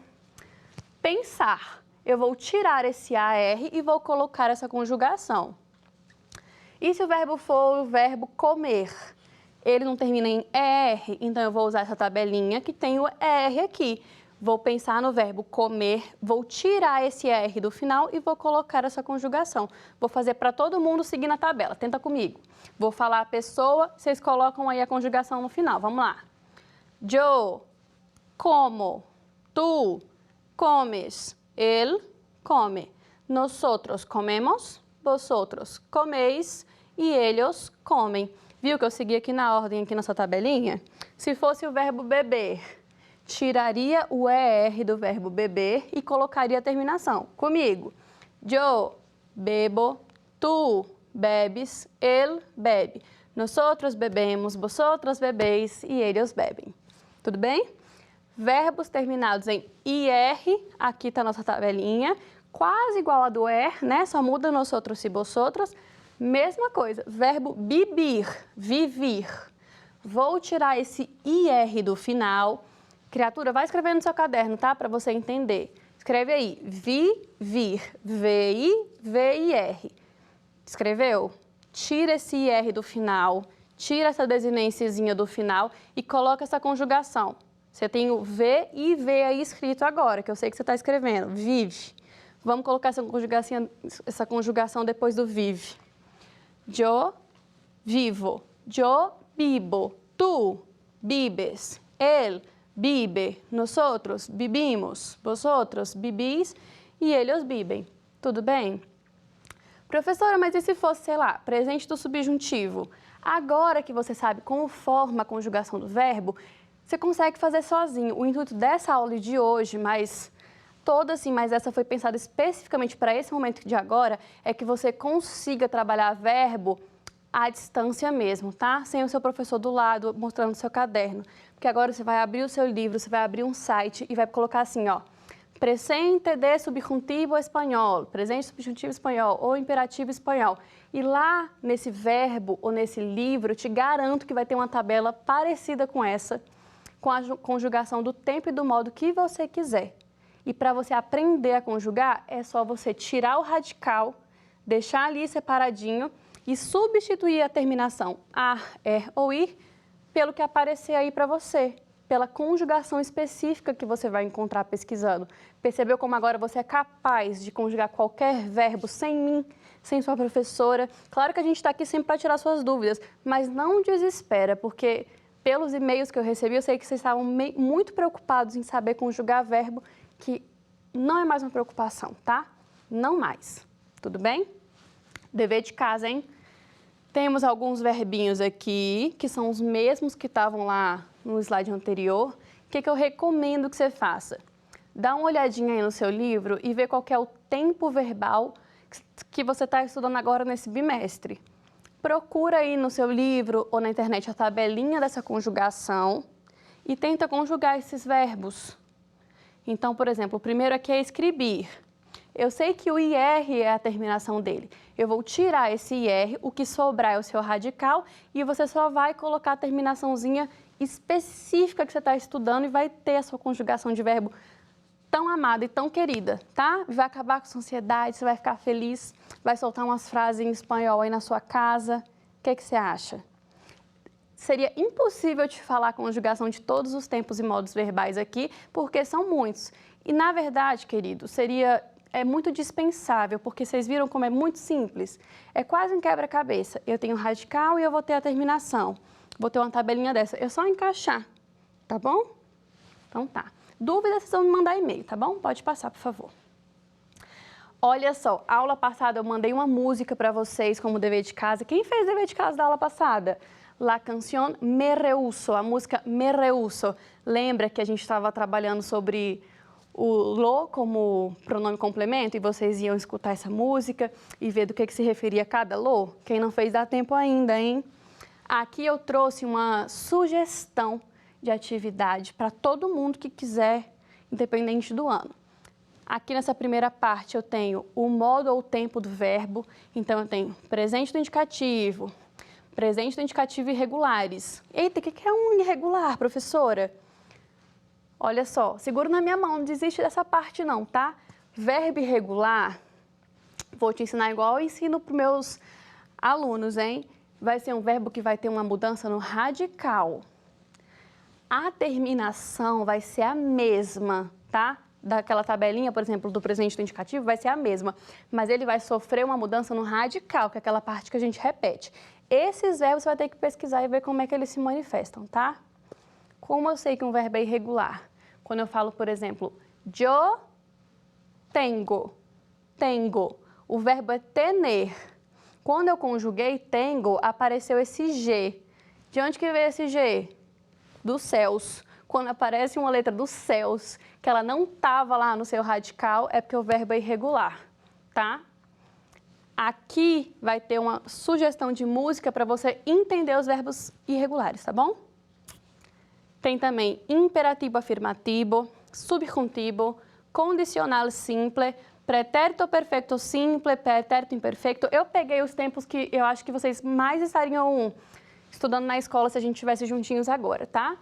pensar. Eu vou tirar esse AR e vou colocar essa conjugação. E se o verbo for o verbo comer? Ele não termina em ER, então eu vou usar essa tabelinha que tem o ER aqui. Vou pensar no verbo comer, vou tirar esse R do final e vou colocar essa conjugação. Vou fazer para todo mundo seguir na tabela. Tenta comigo. Vou falar a pessoa, vocês colocam aí a conjugação no final. Vamos lá. Yo como, tu comes, él come. Nosotros comemos, vosotros comeis e ellos comem. Viu que eu segui aqui na ordem, aqui nessa tabelinha? Se fosse o verbo beber, tiraria o ER do verbo beber e colocaria a terminação. Comigo. Yo bebo, tu bebes, él bebe. Nosotros bebemos, vosotros bebeis e ellos bebem. Tudo bem? Verbos terminados em IR, aqui está a nossa tabelinha, quase igual a do ER, né? Só muda nosotros e vosotros. Mesma coisa, verbo vivir, vivir. Vou tirar esse IR do final. Criatura, vai escrever no seu caderno, tá? Para você entender. Escreve aí, vir, V-I-V-I-R. Escreveu? Tira esse IR do final, tira essa desinênciazinha do final e coloca essa conjugação. Você tem o V e V aí escrito agora, que eu sei que você está escrevendo. Vive. Vamos colocar essa conjugação depois do vive. Yo vivo, yo vivo, tu vives, él vive, nosotros vivimos, vosotros vivís e ellos vivem. Tudo bem? Professora, mas e se fosse, sei lá, presente do subjuntivo? Agora que você sabe como forma a conjugação do verbo, você consegue fazer sozinho. O intuito dessa aula de hoje, mas essa foi pensada especificamente para esse momento de agora, é que você consiga trabalhar verbo à distância mesmo, tá? Sem o seu professor do lado, mostrando o seu caderno. Porque agora você vai abrir o seu livro, você vai abrir um site e vai colocar assim, ó, presente de subjuntivo espanhol, presente subjuntivo espanhol ou imperativo espanhol. E lá nesse verbo ou nesse livro, eu te garanto que vai ter uma tabela parecida com essa, com a conjugação do tempo e do modo que você quiser. E para você aprender a conjugar, é só você tirar o radical, deixar ali separadinho e substituir a terminação a, ou ir pelo que aparecer aí para você, pela conjugação específica que você vai encontrar pesquisando. Percebeu como agora você é capaz de conjugar qualquer verbo sem mim, sem sua professora? Claro que a gente está aqui sempre para tirar suas dúvidas, mas não desespera, porque pelos e-mails que eu recebi, eu sei que vocês estavam muito preocupados em saber conjugar verbo, que não é mais uma preocupação, tá? Não mais. Tudo bem? Dever de casa, hein? Temos alguns verbinhos aqui, que são os mesmos que estavam lá no slide anterior. O que eu recomendo que você faça? Dá uma olhadinha aí no seu livro e vê qual que é o tempo verbal que você está estudando agora nesse bimestre. Procura aí no seu livro ou na internet a tabelinha dessa conjugação e tenta conjugar esses verbos. Então, por exemplo, o primeiro aqui é escrever. Eu sei que o IR é a terminação dele. Eu vou tirar esse IR, o que sobrar é o seu radical, e você só vai colocar a terminaçãozinha específica que você está estudando e vai ter a sua conjugação de verbo tão amada e tão querida, tá? Vai acabar com a sua ansiedade, você vai ficar feliz, vai soltar umas frases em espanhol aí na sua casa. O que você acha? Seria impossível te falar a conjugação de todos os tempos e modos verbais aqui, porque são muitos. E, na verdade, querido, é muito dispensável, porque vocês viram como é muito simples. É quase um quebra-cabeça. Eu tenho radical e eu vou ter a terminação. Vou ter uma tabelinha dessa. É só encaixar, tá bom? Então tá. Dúvidas, vocês vão me mandar e-mail, tá bom? Pode passar, por favor. Olha só, aula passada eu mandei uma música para vocês como dever de casa. Quem fez dever de casa da aula passada? La canción Me Rehuso, a música Me Rehuso. Lembra que a gente estava trabalhando sobre o lo como pronome complemento e vocês iam escutar essa música e ver do que se referia cada lo? Quem não fez dá tempo ainda, hein? Aqui eu trouxe uma sugestão de atividade para todo mundo que quiser, independente do ano. Aqui nessa primeira parte eu tenho o modo ou tempo do verbo, então eu tenho presente do indicativo, presente do indicativo irregulares. Eita, o que é um irregular, professora? Olha só, segura na minha mão, não desiste dessa parte não, tá? Verbo irregular, vou te ensinar igual eu ensino para os meus alunos, hein? Vai ser um verbo que vai ter uma mudança no radical. A terminação vai ser a mesma, tá? Daquela tabelinha, por exemplo, do presente do indicativo, vai ser a mesma, mas ele vai sofrer uma mudança no radical, que é aquela parte que a gente repete. Esses verbos você vai ter que pesquisar e ver como é que eles se manifestam, tá? Como eu sei que um verbo é irregular? Quando eu falo, por exemplo, yo tengo, tengo, o verbo é tener. Quando eu conjuguei tengo, apareceu esse G. De onde que veio esse G? Dos céus. Quando aparece uma letra dos céus, que ela não estava lá no seu radical, é porque o verbo é irregular, tá? Aqui vai ter uma sugestão de música para você entender os verbos irregulares, tá bom? Tem também imperativo afirmativo, subjuntivo, condicional simple, pretérito perfeito simple, pretérito imperfeito. Eu peguei os tempos que eu acho que vocês mais estariam estudando na escola se a gente estivesse juntinhos agora, tá?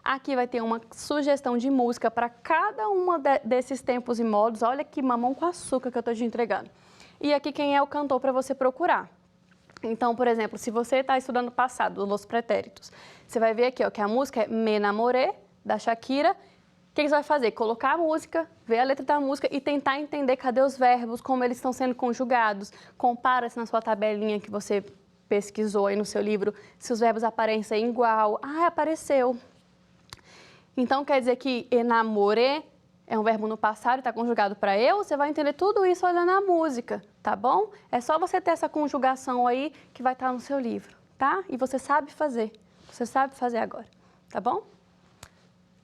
Aqui vai ter uma sugestão de música para cada uma desses tempos e modos. Olha que mamão com açúcar que eu estou te entregando. E aqui quem é o cantor para você procurar. Então, por exemplo, se você está estudando passado, os pretéritos, você vai ver aqui ó, que a música é Me Namoré, da Shakira. O que você vai fazer? Colocar a música, ver a letra da música e tentar entender cadê os verbos, como eles estão sendo conjugados. Compara-se na sua tabelinha que você pesquisou aí no seu livro, se os verbos aparecem igual. Ah, apareceu. Então, quer dizer que enamoré é um verbo no passado e está conjugado para eu, você vai entender tudo isso olhando a música, tá bom? É só você ter essa conjugação aí que vai estar no seu livro, tá? E você sabe fazer agora, tá bom?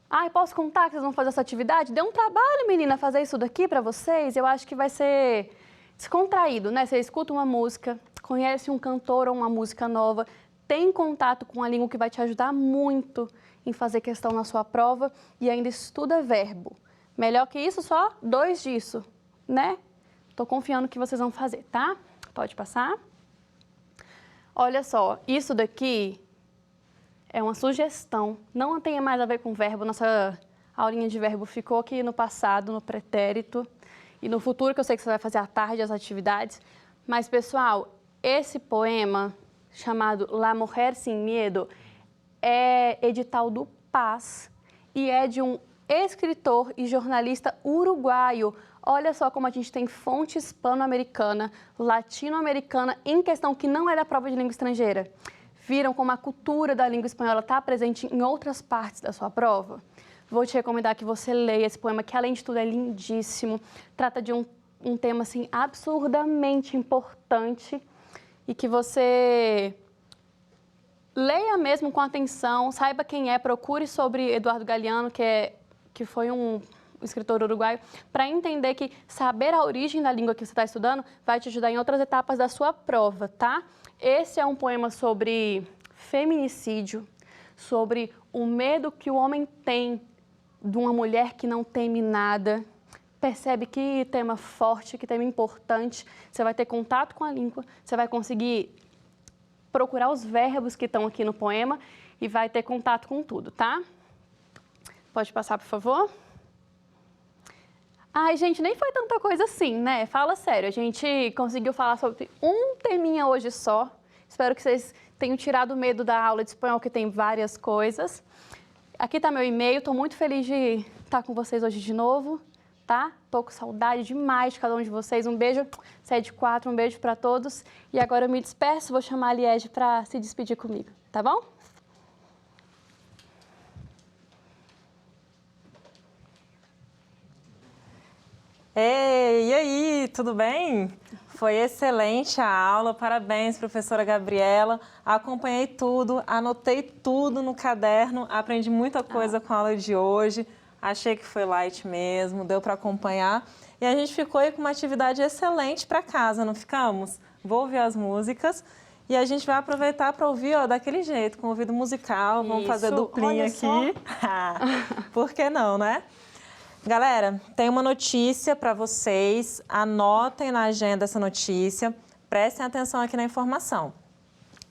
Ah, e posso contar que vocês vão fazer essa atividade? Deu um trabalho, menina, fazer isso daqui para vocês. Eu acho que vai ser descontraído, né? Você escuta uma música, conhece um cantor ou uma música nova, tem contato com a língua que vai te ajudar muito em fazer questão na sua prova e ainda estuda verbo. Melhor que isso, só 2 disso, né? Tô confiando que vocês vão fazer, tá? Pode passar. Olha só, isso daqui é uma sugestão, não tem mais a ver com verbo, nossa aulinha de verbo ficou aqui no passado, no pretérito, e no futuro, que eu sei que você vai fazer à tarde as atividades. Mas, pessoal, esse poema, chamado La Mujer Sin Miedo, é edital do Paz e é de um escritor e jornalista uruguaio. Olha só como a gente tem fonte hispano-americana, latino-americana, em questão que não é da prova de língua estrangeira. Viram como a cultura da língua espanhola está presente em outras partes da sua prova? Vou te recomendar que você leia esse poema, que além de tudo é lindíssimo. Trata de um tema assim, absurdamente importante e que você leia mesmo com atenção, saiba quem é, procure sobre Eduardo Galeano, que foi um escritor uruguaio, para entender que saber a origem da língua que você está estudando vai te ajudar em outras etapas da sua prova, tá? Esse é um poema sobre feminicídio, sobre o medo que o homem tem de uma mulher que não teme nada. percebe que tema forte, que tema importante. Você vai ter contato com a língua, você vai conseguir procurar os verbos que estão aqui no poema e vai ter contato com tudo, tá? Pode passar, por favor? Ai, gente, nem foi tanta coisa assim, né? Fala sério, a gente conseguiu falar sobre um teminha hoje só. Espero que vocês tenham tirado o medo da aula de espanhol, que tem várias coisas. Aqui está meu e-mail, estou muito feliz de estar com vocês hoje de novo, tá? Estou com saudade demais de cada um de vocês. Um beijo, Sede 4, um beijo para todos. E agora eu me despeço, vou chamar a Liege para se despedir comigo, tá bom? Ei, e aí, tudo bem? Foi excelente a aula, parabéns, professora Gabriela. Acompanhei tudo, anotei tudo no caderno, aprendi muita coisa com a aula de hoje. Achei que foi light mesmo, deu para acompanhar. E a gente ficou aí com uma atividade excelente para casa, não ficamos? Vou ouvir as músicas e a gente vai aproveitar para ouvir, ó, daquele jeito, com ouvido musical. Vamos fazer duplinha aqui. Por que não, né? Galera, tem uma notícia para vocês, anotem na agenda essa notícia, prestem atenção aqui na informação.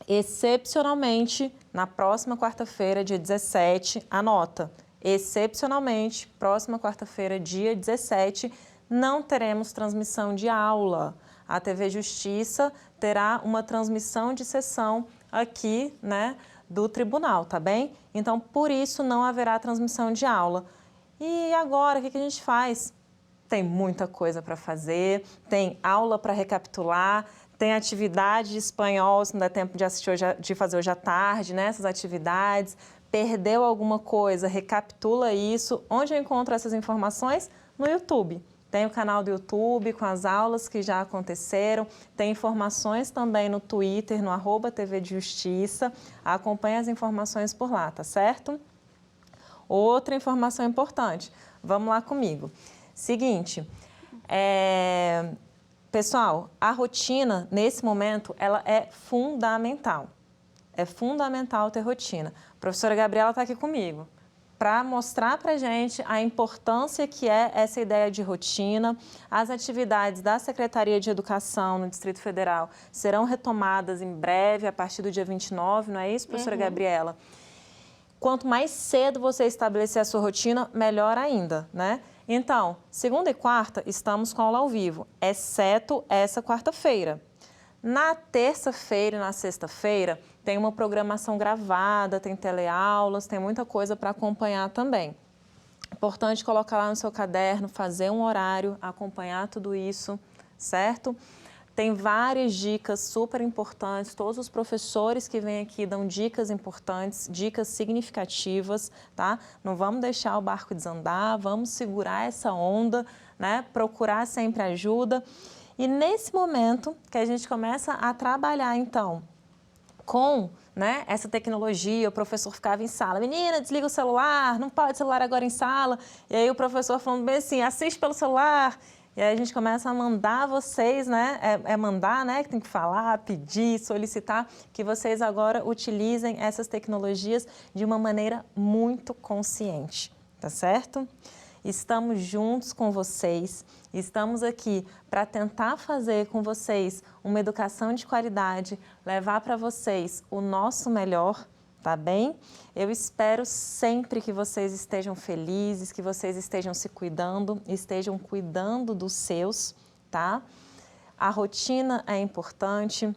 Excepcionalmente, na próxima quarta-feira, dia 17, anota, excepcionalmente, próxima quarta-feira, dia 17, não teremos transmissão de aula. A TV Justiça terá uma transmissão de sessão aqui, né, do tribunal, tá bem? Então, por isso, não haverá transmissão de aula. E agora, o que a gente faz? Tem muita coisa para fazer, tem aula para recapitular, tem atividade de espanhol, se não der tempo de assistir hoje, de fazer hoje à tarde, né? Essas atividades. Perdeu alguma coisa, recapitula isso. Onde eu encontro essas informações? No YouTube. Tem o canal do YouTube com as aulas que já aconteceram, tem informações também no Twitter, no @TV de Justiça. Acompanhe as informações por lá, tá certo? Outra informação importante, vamos lá comigo. Seguinte, pessoal, a rotina, nesse momento, ela é fundamental. É fundamental ter rotina. A professora Gabriela está aqui comigo para mostrar para a gente a importância que é essa ideia de rotina. As atividades da Secretaria de Educação no Distrito Federal serão retomadas em breve, a partir do dia 29, não é isso, professora Gabriela? Quanto mais cedo você estabelecer a sua rotina, melhor ainda, né? Então, segunda e quarta, estamos com aula ao vivo, exceto essa quarta-feira. Na terça-feira e na sexta-feira, tem uma programação gravada, tem teleaulas, tem muita coisa para acompanhar também. Importante colocar lá no seu caderno, fazer um horário, acompanhar tudo isso, certo? Tem várias dicas super importantes, todos os professores que vêm aqui dão dicas importantes, dicas significativas, tá? Não vamos deixar o barco desandar, vamos segurar essa onda, né? Procurar sempre ajuda. E nesse momento que a gente começa a trabalhar, então, com, né, essa tecnologia, o professor ficava em sala, menina, desliga o celular, não pode celular agora em sala. E aí o professor falando bem assim, assiste pelo celular. E aí a gente começa a mandar vocês, né, mandar, né, que tem que falar, pedir, solicitar, que vocês agora utilizem essas tecnologias de uma maneira muito consciente, tá certo? Estamos juntos com vocês, estamos aqui para tentar fazer com vocês uma educação de qualidade, levar para vocês o nosso melhor, tá bem? Eu espero sempre que vocês estejam felizes, que vocês estejam se cuidando, estejam cuidando dos seus, tá? A rotina é importante.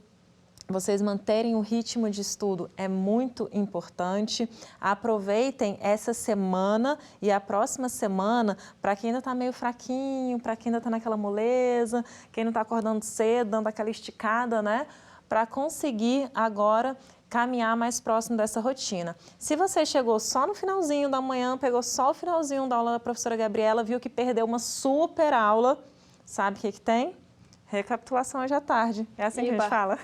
Vocês manterem o ritmo de estudo é muito importante. Aproveitem essa semana e a próxima semana para quem ainda está meio fraquinho, para quem ainda está naquela moleza, quem não está acordando cedo, dando aquela esticada, né? Para conseguir agora caminhar mais próximo dessa rotina. Se você chegou só no finalzinho da manhã, pegou só o finalzinho da aula da professora Gabriela, viu que perdeu uma super aula, sabe o que tem? Recapitulação hoje à tarde. É assim que a gente fala.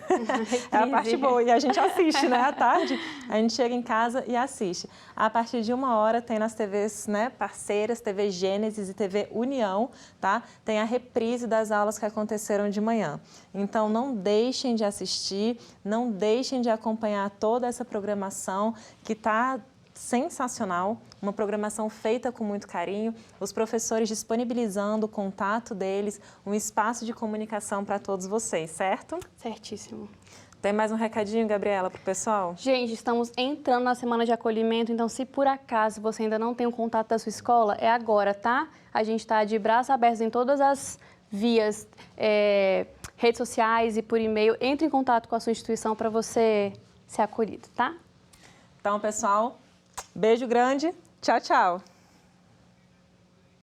É a parte boa. E a gente assiste, né? À tarde, a gente chega em casa e assiste. A partir de 1h tem nas TVs, né, parceiras, TV Gênesis e TV União, tá? Tem a reprise das aulas que aconteceram de manhã. Então, não deixem de assistir, não deixem de acompanhar toda essa programação que está sensacional. uma programação feita com muito carinho, os professores disponibilizando o contato deles, um espaço de comunicação para todos vocês, certo? Certíssimo. Tem mais um recadinho, Gabriela, para o pessoal? Gente, estamos entrando na semana de acolhimento, então se por acaso você ainda não tem o contato da sua escola, é agora, tá? A gente está de braços abertos em todas as vias, redes sociais e por e-mail. Entre em contato com a sua instituição para você ser acolhido, tá? Então, pessoal, beijo grande. Tchau, tchau.